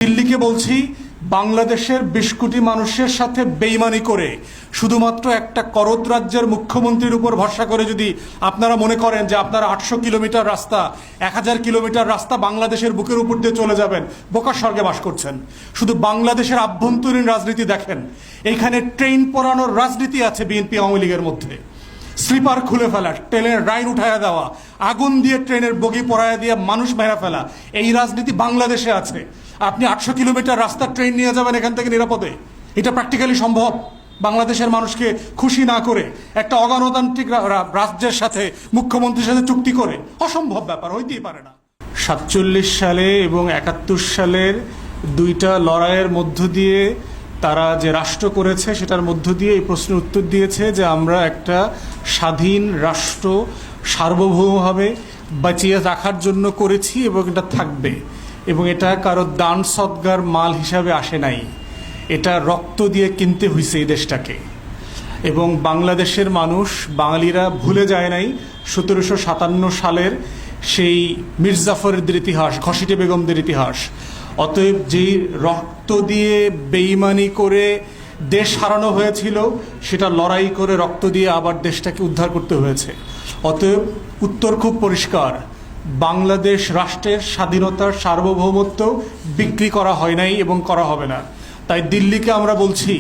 দিল্লিকে বলছি, বাংলাদেশের ২০ কোটি মানুষের সাথে বেইমানি করে শুধুমাত্র একটা করদ রাজ্যের মুখ্যমন্ত্রীর উপর ভরসা করে যদি আপনারা মনে করেন যে আপনারা ৮০০ কিলোমিটার রাস্তা ১০০০ কিলোমিটার রাস্তা বাংলাদেশের বুকের উপর দিয়ে চলে যাবেন, বোকার স্বর্গে বাস করছেন। শুধু বাংলাদেশের আভ্যন্তরীণ রাজনীতি দেখেন, এইখানে ট্রেন পরানোর রাজনীতি আছে বিএনপি আওয়ামী লীগের মধ্যে। স্লিপার খুলে ফেলা, ট্রেনের লাইন উঠায়া দেওয়া, আগুন দিয়ে ট্রেনের বগি পড়ায়া দিয়ে মানুষ মেরা ফেলা, এই রাজনীতি বাংলাদেশে আছে। আপনি ৮০০ কিলোমিটার রাস্তা ট্রেন নিয়ে যাবেন এখান থেকে নিরাপদে? এটা প্র্যাকটিক্যালি সম্ভব? বাংলাদেশের মানুষকে খুশি না করে একটা অগণতান্ত্রিক রাজ্যের সাথে মুখ্যমন্ত্রীর সাথে চুক্তি করে? অসম্ভব ব্যাপার, হইতেই পারে না। ৪৭ সালে এবং ৭১ সালের দুইটা লড়াইয়ের মধ্য দিয়ে তারা যে রাষ্ট্র করেছে সেটার মধ্য দিয়ে এই প্রশ্নের উত্তর দিয়েছে যে আমরা একটা স্বাধীন রাষ্ট্র সার্বভৌমভাবে বাঁচিয়ে রাখার জন্য করেছি এবং এটা থাকবে। এবং এটা কারো দান সৎগার মাল হিসাবে আসে নাই, এটা রক্ত দিয়ে কিনতে হয়েছে এই দেশটাকে। এবং বাংলাদেশের মানুষ, বাঙালিরা ভুলে যায় নাই ১৭৫৭ সালের সেই মীর জাফরের ইতিহাস, ঘসিটে বেগমদের ইতিহাস। অতএব যেই রক্ত দিয়ে বেইমানি করে দেশ হারানো হয়েছিল, সেটা লড়াই করে রক্ত দিয়ে আবার দেশটাকে উদ্ধার করতে হয়েছে। অতএব উত্তর খুব পরিষ্কার, বাংলাদেশ রাষ্ট্রের স্বাধীনতার সার্বভৌমত্ব বিক্রি করা হয় নাই এবং করা হবে না। তাই দিল্লিকে আমরা বলছি,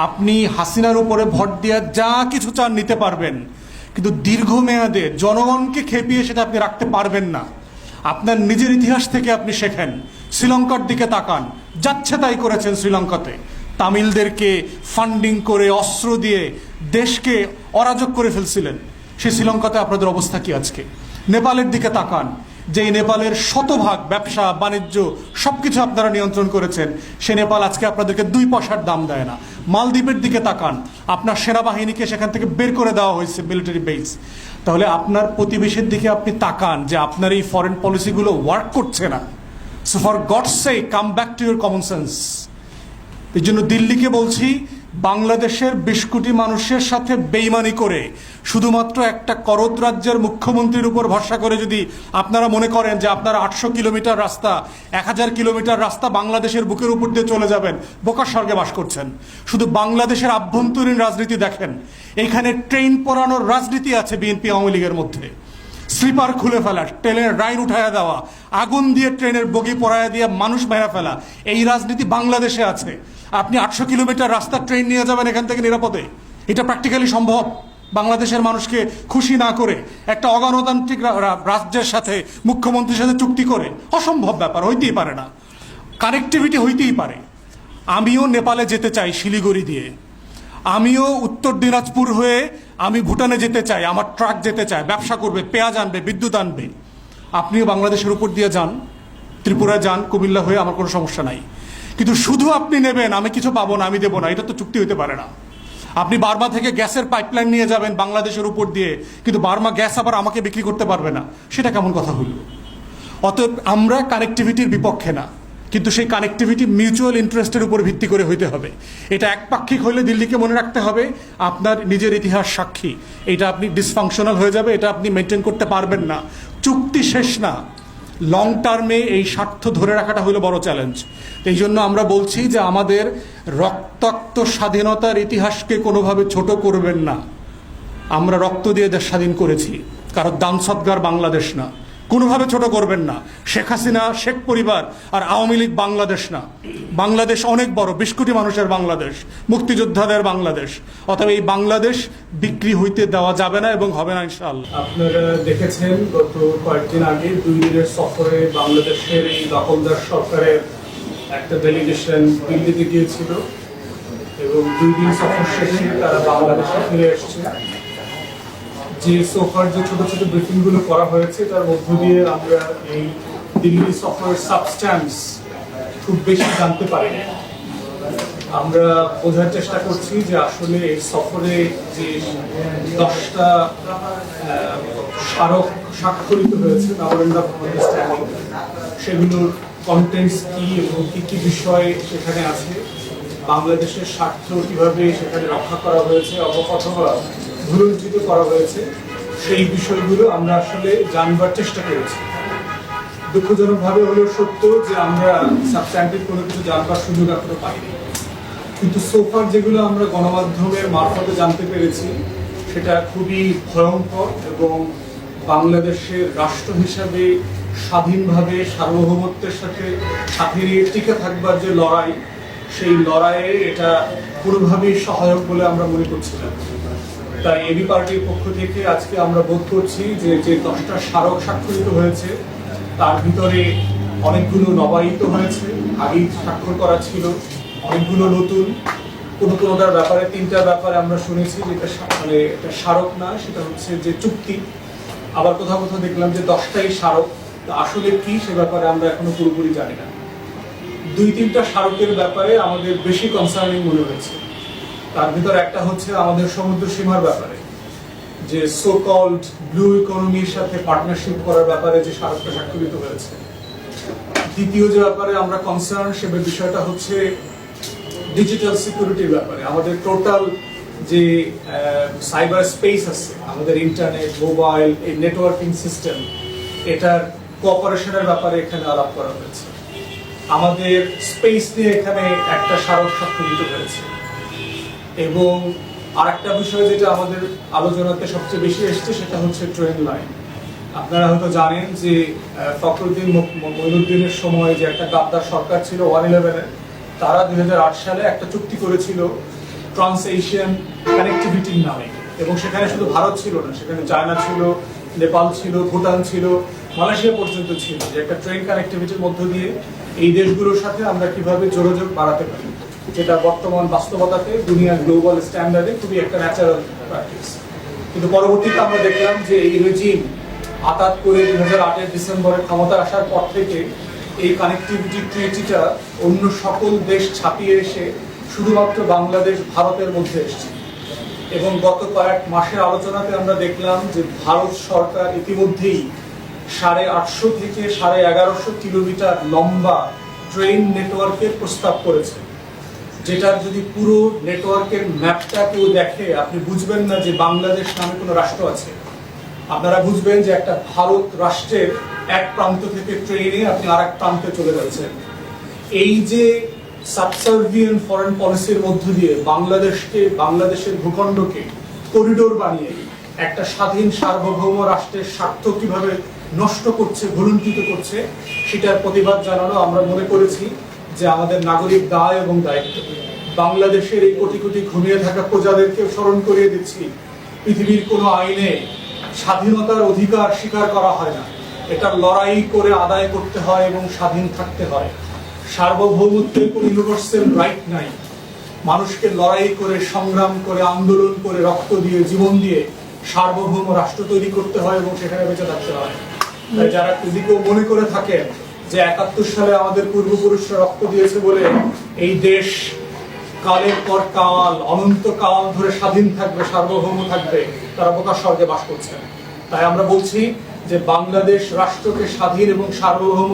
আপনি হাসিনার উপরে ভোট দিয়ে যা কিছু চান নিতে পারবেন, কিন্তু দীর্ঘমেয়াদে জনগণকে খেপিয়ে সেটা আপনি রাখতে পারবেন না। আপনার নিজের ইতিহাস থেকে আপনি শেখেন। শ্রীলঙ্কার দিকে তাকান, যাচ্ছে তাই করেছেন শ্রীলঙ্কাতে। তামিলদেরকে ফান্ডিং করে অস্ত্র দিয়ে দেশকে অরাজক করে ফেলছিলেন। সেই শ্রীলঙ্কাতে আপনাদের অবস্থা কি আজকে? নেপালের দিকে তাকান, যেই নেপালের শতভাগ ব্যবসা বাণিজ্য সবকিছু আপনারা নিয়ন্ত্রণ করেছেন, সে নেপাল আজকে আপনাদেরকে ২ পয়সার দাম দেয় না। মালদ্বীপের দিকে তাকান, আপনার সেনাবাহিনীকে সেখান থেকে বের করে দেওয়া হয়েছে, মিলিটারি বেস। তাহলে আপনার প্রতিবেশীর দিকে আপনি তাকান যে আপনার এই ফরেন পলিসিগুলো ওয়ার্ক করছে না। So for God's sake, come back to your common sense. এই জন্য দিল্লিকে বলছি, বাংলাদেশের ২০ কোটি মানুষের সাথে বেইমানি করে শুধুমাত্র একটা করদ রাজ্যের মুখ্যমন্ত্রীর উপর ভরসা করে যদি আপনারা মনে করেন যে আপনারা ৮০০ কিলোমিটার রাস্তা ১০০০ কিলোমিটার রাস্তা বাংলাদেশের বুকের উপর দিয়ে চলে যাবেন, বোকার স্বর্গে বাস করছেন। শুধু বাংলাদেশের আভ্যন্তরীণ রাজনীতি দেখেন, এইখানে ট্রেন পরানোর রাজনীতি আছে বিএনপি আওয়ামী লীগের মধ্যে। স্লিপার খুলে ফেলা, ট্রেনের লাইন উঠায়া দেওয়া, আগুন দিয়ে ট্রেনের বগি পড়ায়া দিয়ে মানুষ মেরা ফেলা, এই রাজনীতি বাংলাদেশে আছে। আপনি ৮০০ কিলোমিটার রাস্তা ট্রেন নিয়ে যাবেন এখান থেকে নিরাপদে? এটা প্র্যাকটিক্যালি সম্ভব? বাংলাদেশের মানুষকে খুশি না করে একটা অগণতান্ত্রিক রাজ্যের সাথে মুখ্যমন্ত্রীর সাথে চুক্তি করে? অসম্ভব ব্যাপার, হইতেই পারে না। কানেক্টিভিটি হইতেই পারে। আমিও নেপালে যেতে চাই শিলিগুড়ি দিয়ে, আমিও উত্তর দিনাজপুর হয়ে আমি ভুটানে যেতে চাই, আমার ট্রাক যেতে চায়, ব্যবসা করবে, পেঁয়াজ আনবে, বিদ্যুৎ আনবে। আপনিও বাংলাদেশের উপর দিয়ে যান, ত্রিপুরা যান, কুমিল্লা হয়ে, আমার কোনো সমস্যা নাই। কিন্তু শুধু আপনি নেবেন, আমি কিছু পাবো না, আমি দেবো না, এটা তো চুক্তি হতে পারে না। আপনি বার্মা থেকে গ্যাসের পাইপলাইন নিয়ে যাবেন বাংলাদেশের উপর দিয়ে, কিন্তু বার্মা গ্যাস আবার আমাকে বিক্রি করতে পারবে না, সেটা কেমন কথা হইল? অতএব আমরা কানেক্টিভিটির বিপক্ষে না, কিন্তু সেই কানেক্টিভিটি মিউচুয়াল ইন্টারেস্টের উপর ভিত্তি করে হইতে হবে। এটা একপাক্ষিক হইলে দিল্লিকে মনে রাখতে হবে আপনার নিজের ইতিহাস সাক্ষী, এটা আপনি ডিসফাংশনাল হয়ে যাবে, এটা আপনি মেনটেন করতে পারবেন না। চুক্তি শেষ না, লং টার্মে এই স্বার্থ ধরে রাখাটা হলো বড় চ্যালেঞ্জ। এই জন্য আমরা বলছি যে আমাদের রক্তাক্ত স্বাধীনতার ইতিহাসকে কোনোভাবে ছোট করবেন না। আমরা রক্ত দিয়ে দেশ স্বাধীন করেছি, কারণ দান সৎগার বাংলাদেশ না, কোনোভাবে ছোট করবেন না। শেখ হাসিনা, শেখ পরিবার আর আওয়ামী লীগ বাংলাদেশ না। বাংলাদেশ অনেক বড়, ২০ কোটি মানুষের বাংলাদেশ, মুক্তিযোদ্ধাদের বাংলাদেশ। অতএব এই বাংলাদেশ বিক্রি হইতে দেওয়া যাবে না এবং হবে না ইনশাআল্লাহ। আপনারা দেখেছেন গত কয়েকদিন আগে ২ দিনের সফরে বাংলাদেশের এই দখলদার সরকারের একটা ডেলিগেশন দিল্লিতে গিয়েছিল এবং ২ দিন সফর শেষে তারা বাংলাদেশে ফিরে এসছে। যে সোফার যে ছোট ছোট ব্রিফিংগুলো করা হয়েছে তার মধ্য দিয়ে আমরা এই দিল্লি সফরের সাবস্ট্যান্স খুব বেশি জানতে পারি। আমরা বোঝার চেষ্টা করছি যে আসলে এই সফরে যে 10টা স্মারক স্বাক্ষরিত হয়েছে, মেমোরেন্ডাম অফ আন্ডারস্ট্যান্ডিং, সেগুলোর কন্টেন্টস কি এবং কী কী বিষয় সেখানে আছে, বাংলাদেশের স্বার্থ কীভাবে সেখানে রক্ষা করা হয়েছে অথবা ভুলুণ্ঠিত করা হয়েছে, সেই বিষয়গুলো আমরা আসলে জানবার চেষ্টা করেছি। দুঃখজনকভাবে হলেও সত্য যে আমরা সাবস্ট্যান্টিভ কোনো কিছু জানবার সুযোগ এখনো পাইনি, কিন্তু সোফার যেগুলো আমরা গণমাধ্যমের মারফতে জানতে পেরেছি সেটা খুবই ভয়ঙ্কর এবং বাংলাদেশের রাষ্ট্র হিসাবে স্বাধীনভাবে সার্বভৌমত্বের সাথে সাথে নিয়ে টিকে থাকবার যে লড়াই, সেই লড়াইয়ে এটা কোনোভাবেই সহায়ক বলে আমরা মনে করছি না। তাই এবি পার্টির পক্ষ থেকে আজকে আমরা বোধ করছি যে 10টা স্মারক স্বাক্ষরিত হয়েছে তার ভিতরে অনেকগুলো নবায়িত হয়েছে, আগেই স্বাক্ষর করা ছিল, অনেকগুলো নতুন, কোনোটার ব্যাপারে 3টার ব্যাপারে আমরা শুনেছি যেটা মানে এটা স্মারক না, সেটা হচ্ছে যে চুক্তি। আবার কোথাও কোথাও দেখলাম যে 10টাই স্মারক, আসলে কি সে ব্যাপারে আমরা এখনো পুরোপুরি জানি না। 2-3টা স্মারকের ব্যাপারে আমাদের বেশি কনসার্নিং মনে হয়েছে। তার ভিতর একটা হচ্ছে আমাদের সমুদ্র সীমার ব্যাপারে, যে সো কল্ড ব্লু ইকোনমির সাথে পার্টনারশিপ করার ব্যাপারে যে স্মারকটা স্বাক্ষরিত হয়েছে। দ্বিতীয় যে ব্যাপারে আমরা কনসার্ন সে বিষয়টা হচ্ছে ডিজিটাল সিকিউরিটির ব্যাপারে। আমাদের টোটাল যে সাইবার স্পেস আছে, আমাদের ইন্টারনেট, মোবাইল, এই নেটওয়ার্কিং সিস্টেম, এটার কোঅপারেশনের ব্যাপারে এখানে আলাপ করা হয়েছে। আমাদের স্পেস নিয়ে এখানে একটা স্মারক স্বাক্ষরিত হয়েছে। এবং আরেকটা বিষয় যেটা আমাদের আলোচনাতে সবচেয়ে বেশি এসছে সেটা হচ্ছে ট্রেন লাইন। আপনারা হয়তো জানেন যে ফখরুদ্দিন মঈনুদ্দিনের সময় যে একটা গাদ্দার সরকার ছিল 111-এর, তারা 2008 সালে একটা চুক্তি করেছিল ট্রান্স এশিয়ান কানেক্টিভিটির নামে, এবং সেখানে শুধু ভারত ছিল না, সেখানে চায়না ছিল, নেপাল ছিল, ভুটান ছিল, মালয়েশিয়া পর্যন্ত ছিল, যে একটা ট্রেন কানেক্টিভিটির মধ্য দিয়ে এই দেশগুলোর সাথে আমরা কিভাবে যোগাযোগ বাড়াতে পারি, যেটা বর্তমান বাস্তবতাতে দুনিয়ার গ্লোবাল স্ট্যান্ডার্ডে খুবই একটা ন্যাচারাল প্র্যাকটিস। কিন্তু পরবর্তীতে আমরা দেখলাম যে এই রেজিম হঠাৎ করে 2008-এর ডিসেম্বরে ক্ষমতা আসার পর থেকে এই কানেক্টিভিটি ট্রিটিটা অন্য সকল দেশ ছাপিয়ে এসে শুধুমাত্র বাংলাদেশ ভারতের মধ্যে এসেছে। এবং গত কয়েক মাসের আলোচনাতে আমরা দেখলাম যে ভারত সরকার ইতিমধ্যেই 850 থেকে 1150 কিলোমিটার লম্বা ট্রেন নেটওয়ার্কের প্রস্তাব করেছে, যেটার যদি পুরো নেটওয়ার্কের ম্যাপটা কেউ দেখে আপনি বুঝবেন না যে বাংলাদেশ নামে কোনো রাষ্ট্র আছে। আপনারা বুঝবেন যে একটা ভারত রাষ্ট্রের এক প্রান্ত থেকে ট্রেনে আপনি আরেক প্রান্তে চলে যাচ্ছেন। এই যে সাবসার্ভিয়েন্ট ফরেন পলিসির মধ্য দিয়ে বাংলাদেশের ভূখণ্ডকে করিডোর বানিয়ে একটা স্বাধীন সার্বভৌম রাষ্ট্রের স্বার্থ কিভাবে নষ্ট করছে, ভুলুণ্ঠিত করছে, সেটার প্রতিবাদ জানানো আমরা মনে করেছি যে আমাদের নাগরিক দায় এবং দায়িত্ব। বাংলাদেশের এই কোটি কোটি ঘুমিয়ে থাকা প্রজাদেরকে স্মরণ করিয়ে দিচ্ছি, পৃথিবীর কোনো আইনে স্বাধীনতার অধিকার স্বীকার করা হয় না, এটা লড়াই করে আদায় করতে হয় এবং স্বাধীন থাকতে হয়। সার্বভৌমত্বের কোনো ইউনিভার্সাল রাইট নাই। মানুষকে লড়াই করে, সংগ্রাম করে, আন্দোলন করে, রক্ত দিয়ে, জীবন দিয়ে সার্বভৌম রাষ্ট্র তৈরি করতে হয় এবং সেখানে বেঁচে থাকতে হয়। তাই যারা যদি কেউ মনে করে থাকেন যে 71 সালে আমাদের পূর্বপুরুষরা রক্ত দিয়েছে বলে এই দেশ কালের পর কাল, অনন্ত কাল ধরে স্বাধীন থাকবে, সার্বভৌম থাকবে, তারা বোকার স্বর্গে বাস করছেন। তাই আমরা বলছি যে বাংলাদেশ রাষ্ট্রকে স্বাধীন এবং সার্বভৌম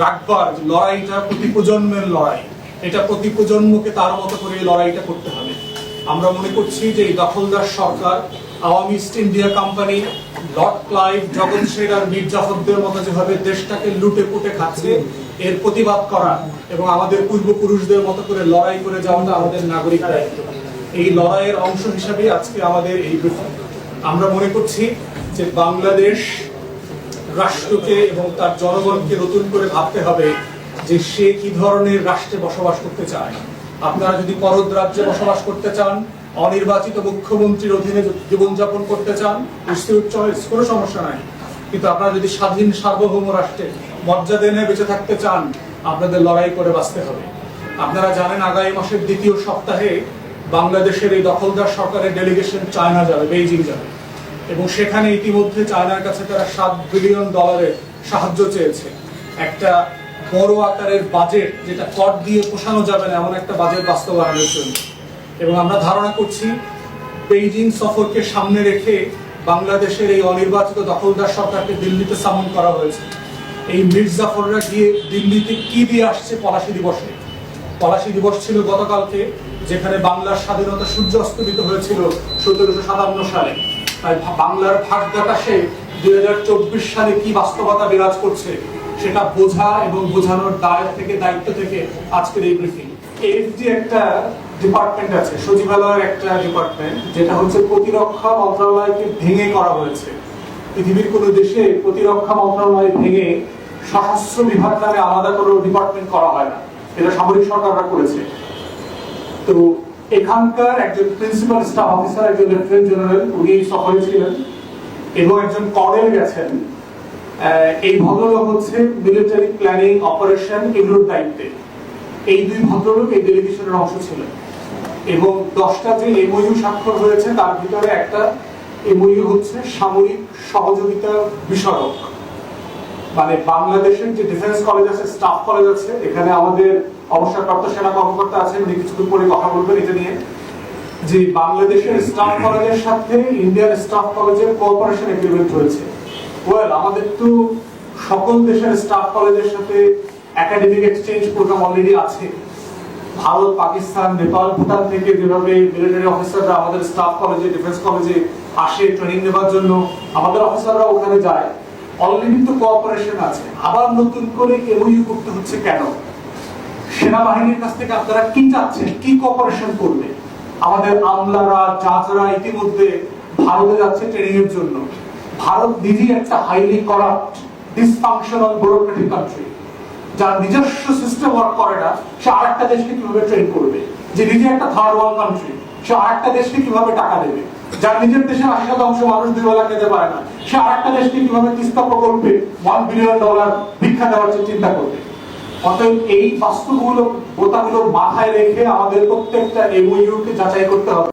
রাখবার লড়াইটা প্রতি প্রজন্মের লড়াই। এটা প্রতি প্রজন্মকে তার মতো করে এই লড়াইটা করতে হবে। আমরা মনে করছি যে এই দখলদার সরকার, Awami East India company, Lord Clive, Jagat Sen আর মীর জাফরদের মতো যেভাবে দেশটাকে লুটে পুটে খাচ্ছে, এর প্রতিবাদ করা এবং আমাদের পূর্বপুরুষদের মতো করে লড়াই করে যাওয়াটা আমাদের নাগরিক দায়িত্ব। এই লড়াইয়ের অংশ হিসাবে আজকে আমাদের এই ব্রিফিং। আমরা মনে করছি যে বাংলাদেশ রাষ্ট্রকে এবং তার জনগণকে নতুন করে ভাবতে হবে যে সে কি ধরনের রাষ্ট্রে বসবাস করতে চায়। আপনারা যদি পরদ রাজ্যে বসবাস করতে চান, অনির্বাচিত মুখ্যমন্ত্রীর অধীনে জীবনযাপন করতে চান, চয়েস, কোনো সমস্যা নাই। কিন্তু আপনারা যদি স্বাধীন সার্বভৌম রাষ্ট্রে মর্যাদা নিয়ে বেঁচে থাকতে চান, আপনাদের লড়াই করে বাঁচতে হবে। আপনারা জানেন আগামী মাসের 2য় সপ্তাহে বাংলাদেশের এই দখলদার সরকারের ডেলিগেশন চায়না যাবে, বেইজিং যাবে, এবং সেখানে ইতিমধ্যে চায়নার কাছে তারা $7 বিলিয়ন সাহায্য চেয়েছে। একটা বড় আকারের বাজেট, যেটা কর দিয়ে পোষানো যাবে না এমন একটা বাজেট বাস্তবায়নের জন্য। এবং আমরা ধারণা করছি বেইজিং সফরকে সামনে রেখে বাংলাদেশের এই অনির্বাচিত দখলদার সরকারকে দিল্লিতে সামন করা হয়েছে। এই মীর জাফররা গিয়ে দিল্লিতে কি দিয়ে আসছে পলাশী দিবসে? পলাশী দিবস ছিল গতকালকে, যেখানে বাংলার স্বাধীনতা সূর্য অস্তমিত হয়েছিল 1757 সালে। তাই বাংলার ভাগ্যাকাশে 2024 সালে কি বাস্তবতা বিরাজ করছে সেটা বোঝা এবং বোঝানোর দায়িত্ব থেকে আজকের এই ব্রিফিং। এএফডি একটা ডিপার্টমেন্ট আছে, সচিবালয়ের একটা ডিপার্টমেন্ট, যেটা হচ্ছে প্রতিরক্ষা মন্ত্রণালয়কে ভেঙে করা হয়েছে। পৃথিবীর কোনো দেশে প্রতিরক্ষা মন্ত্রণালয় ভেঙে সশস্ত্র বিভাগ নামে আলাদা কোনো ডিপার্টমেন্ট করা হয় না, এটা সামরিক সরকাররা করেছে। তো এখানকার একজন প্রিন্সিপাল স্টাফ অফিসার, একজন লেফটেন্যান্ট জেনারেল, উনি সফরে ছিলেন এবং একজন কর্নেল গেছেন। এই ভদ্রলোক হচ্ছে মিলিটারি প্ল্যানিং, অপারেশন এগুলোর দায়িত্বে। এই দুই ভদ্রলোক এই ডেলিগেশনের অংশ ছিলেন এবং 10টা যে এমওইউ স্বাক্ষর হয়েছে তার ভিতরে একটা এমওইউ হচ্ছে সামরিক সহযোগিতা বিষয়ক। মানে বাংলাদেশের যে ডিফেন্স কলেজ আছে, স্টাফ কলেজ আছে, এখানে আমাদের অবসরপ্রাপ্ত সেনা কর্মকর্তা আছেন, উনি কিছুক্ষণ পরে কথা বলবেন এটা নিয়ে, যে বাংলাদেশের স্টাফ কলেজের সাথে ইন্ডিয়ান স্টাফ কলেজের কোঅপারেশন এগ্রিমেন্ট হয়েছে। ওয়েল, আমাদের তো সকল দেশের স্টাফ কলেজের সাথে একাডেমিক এক্সচেঞ্জ প্রোগ্রাম অলরেডি আছে। ভারত, পাকিস্তান, নেপাল, ভুটান থেকে যেভাবে মিলিটারি অফিসাররা আমাদের স্টাফ কলেজে, ডিফেন্স কলেজে আসে ট্রেনিং নেবার জন্য, আমাদের অফিসাররা ওখানে যায়। অলরেডি তো কোঅপারেশন আছে, আবার নতুন করে এমওইউ করতে হচ্ছে কেন? সেনাবাহিনীর কাছ থেকে আপনারা কি চাচ্ছেন, কি কোঅপারেশন করবে? আমাদের আমলারা, জাজরা ইতিমধ্যে ভারতে যাচ্ছে ট্রেনিং এর জন্য। ভারত নিজেই একটা highly corrupt, dysfunctional bureaucratic country, যার নিজস্ব সিস্টেম ওয়ার্ক করে না। সে আরেকটা দেশকে কিভাবে ট্রেন করবে? যে নিজে একটা থার্ড ওয়ার্ল্ড কান্ট্রি, সে আরেকটা দেশকে কিভাবে টাকা দেবে? যার নিজের দেশের 80% মানুষ 2 বেলা খেতে পারে না, সে আরেকটা দেশকে কিভাবে তিস্তা প্রকল্পে $1 বিলিয়ন ভিক্ষা দেওয়ার চিন্তা করবে? অতএব এই বাস্তবগুলো, বোতাগুলো মাথায় রেখে আমাদের প্রত্যেকটা এমওইউ কে যাচাই করতে হবে।